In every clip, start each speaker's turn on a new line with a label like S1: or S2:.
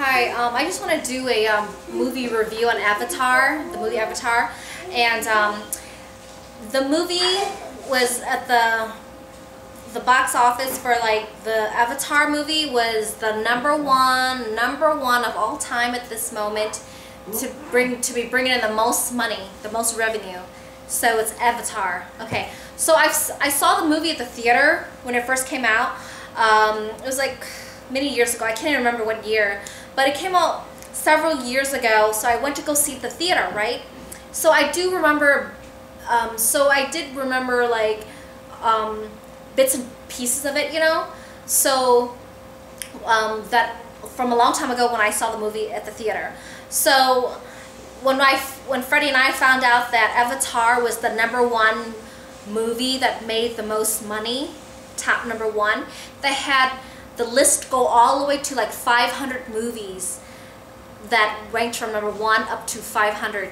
S1: Hi, I just want to do a movie review on Avatar, the movie Avatar, and the movie was at the box office for like the Avatar movie was the number one of all time at this moment to be bringing in the most money, the most revenue. So it's Avatar. Okay, so I saw the movie at the theater when it first came out. It was like many years ago. I can't even remember what year, but it came out several years ago. So I went to go see it at the theater, right? So I do remember. So I did remember like bits and pieces of it, you know. So that from a long time ago when I saw the movie at the theater. So when Freddie and I found out that Avatar was the #1 movie that made the most money, top #1, they had the list go all the way to like 500 movies that ranked from #1 up to 500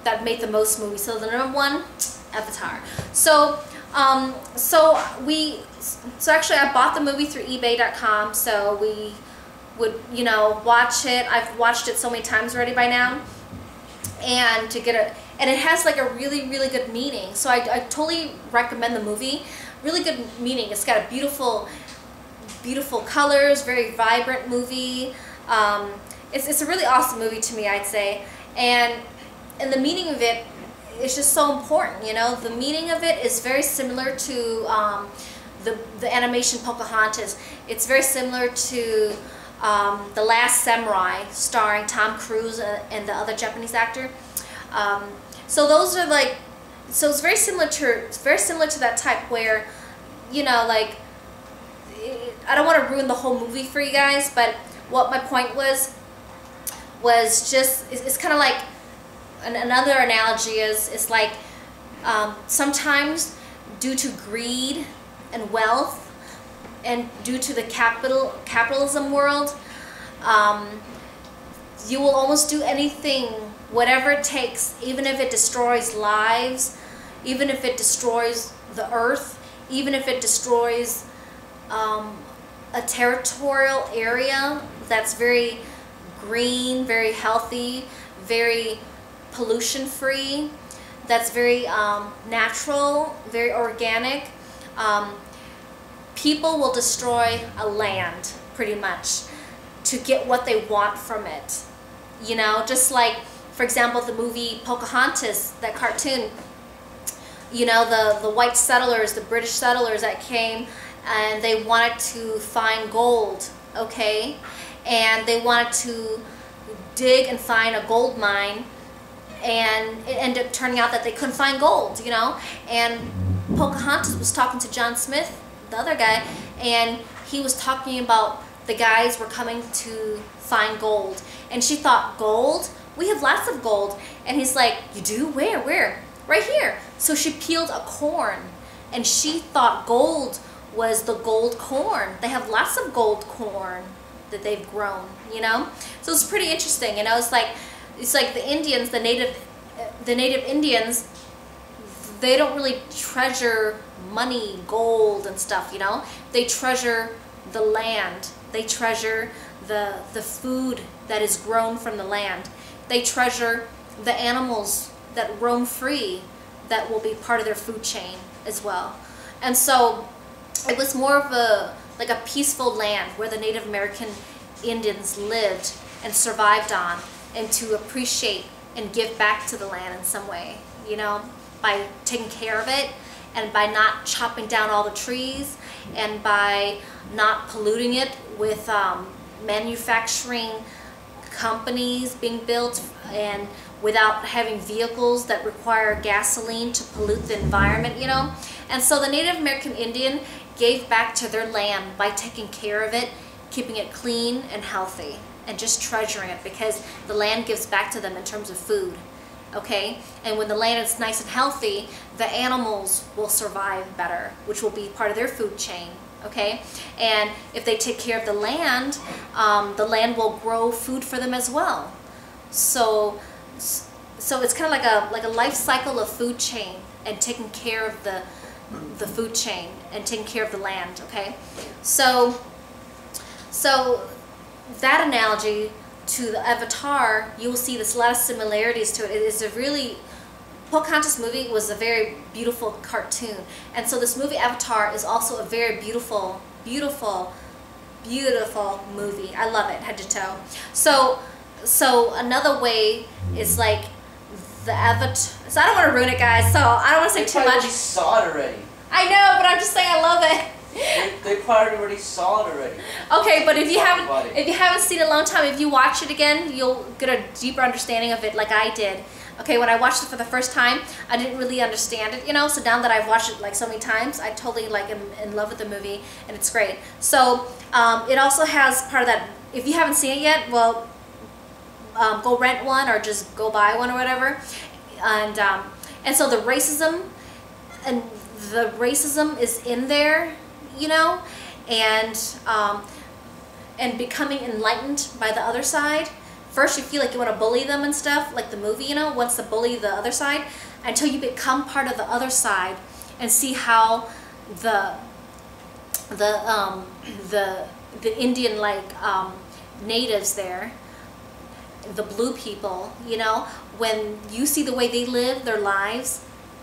S1: that made the most movies. So the #1, Avatar. So actually I bought the movie through eBay.com, so we would, you know, watch it. I've watched it so many times already by now, and it has like a really good meaning. So I totally recommend the movie. Really good meaning. It's got a beautiful colors, very vibrant movie. It's a really awesome movie to me, I'd say, and the meaning of it is just so important. You know, the meaning of it is very similar to the animation Pocahontas. It's very similar to The Last Samurai, starring Tom Cruise and the other Japanese actor. So those are like, so it's very similar to that type where, you know, like, I don't want to ruin the whole movie for you guys, but what my point was just, it's kind of like, another analogy is like, sometimes due to greed and wealth and due to the capitalism world, you will almost do anything, whatever it takes, even if it destroys lives, even if it destroys the earth, even if it destroys a territorial area that's very green, very healthy, very pollution free, that's very natural, very organic. People will destroy a land pretty much to get what they want from it. You know, just like, for example, the movie Pocahontas, that cartoon, you know, the white settlers, the British settlers that came and they wanted to find gold, okay? And they wanted to dig and find a gold mine, and it ended up turning out that they couldn't find gold, you know? And Pocahontas was talking to John Smith, the other guy, and he was talking about the guys were coming to find gold. And she thought, gold? We have lots of gold. And he's like, you do? Where? Right here. So she peeled a corn, and she thought gold was the gold corn. They have lots of gold corn that they've grown, you know? So it's pretty interesting, you know? It's like the Indians, the native Indians, they don't really treasure money, gold and stuff, you know? They treasure the land. They treasure the food that is grown from the land. They treasure the animals that roam free that will be part of their food chain as well. And so it was more of like a peaceful land where the Native American Indians lived and survived on, and to appreciate and give back to the land in some way, you know, by taking care of it, and by not chopping down all the trees, and by not polluting it with manufacturing companies being built, and without having vehicles that require gasoline to pollute the environment, you know. And so the Native American Indian gave back to their land by taking care of it, keeping it clean and healthy, and just treasuring it, because the land gives back to them in terms of food, okay? And when the land is nice and healthy, the animals will survive better, which will be part of their food chain, okay? And if they take care of the land will grow food for them as well. So it's kind of like a life cycle of food chain, and taking care of the food chain and taking care of the land, okay? So that analogy to the Avatar, you will see there's a lot of similarities to it. It is a really, Pocahontas movie was a very beautiful cartoon, and so this movie Avatar is also a very beautiful, beautiful, beautiful movie. I love it head to toe. So another way is like the Avatar. So I don't want to ruin it, guys. So I don't want to say too much.
S2: They saw it already.
S1: I know, but I'm just saying I love it.
S2: They probably already saw it already.
S1: Okay, but if you haven't seen it in a long time, if you watch it again, you'll get a deeper understanding of it, like I did. Okay, when I watched it for the first time, I didn't really understand it, you know. So now that I've watched it like so many times, I totally like am in love with the movie, and it's great. So it also has part of that. If you haven't seen it yet, well, go rent one or just go buy one or whatever. And so the racism is in there, you know, and becoming enlightened by the other side. First you feel like you want to bully them and stuff, like the movie, you know, wants to bully the other side, until you become part of the other side and see how the Indian natives there, the blue people, you know, when you see the way they live their lives,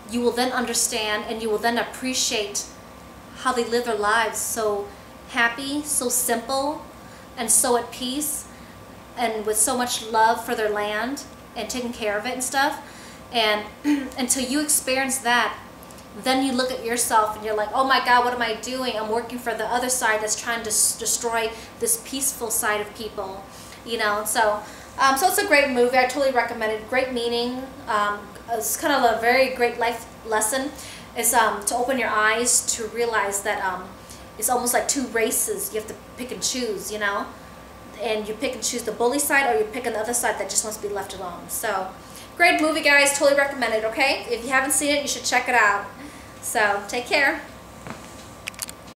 S1: you will then understand and you will then appreciate how they live their lives so happy, so simple, and so at peace, and with so much love for their land and taking care of it and stuff. And until you experience that, then you look at yourself and you're like, oh my God, what am I doing? I'm working for the other side that's trying to destroy this peaceful side of people, you know. So it's a great movie. I totally recommend it. Great meaning. It's kind of a very great life lesson. Is to open your eyes to realize that it's almost like two races. You have to pick and choose, you know. And you pick and choose the bully side, or you pick on the other side that just wants to be left alone. So, great movie, guys. Totally recommend it, okay? If you haven't seen it, you should check it out. So, take care.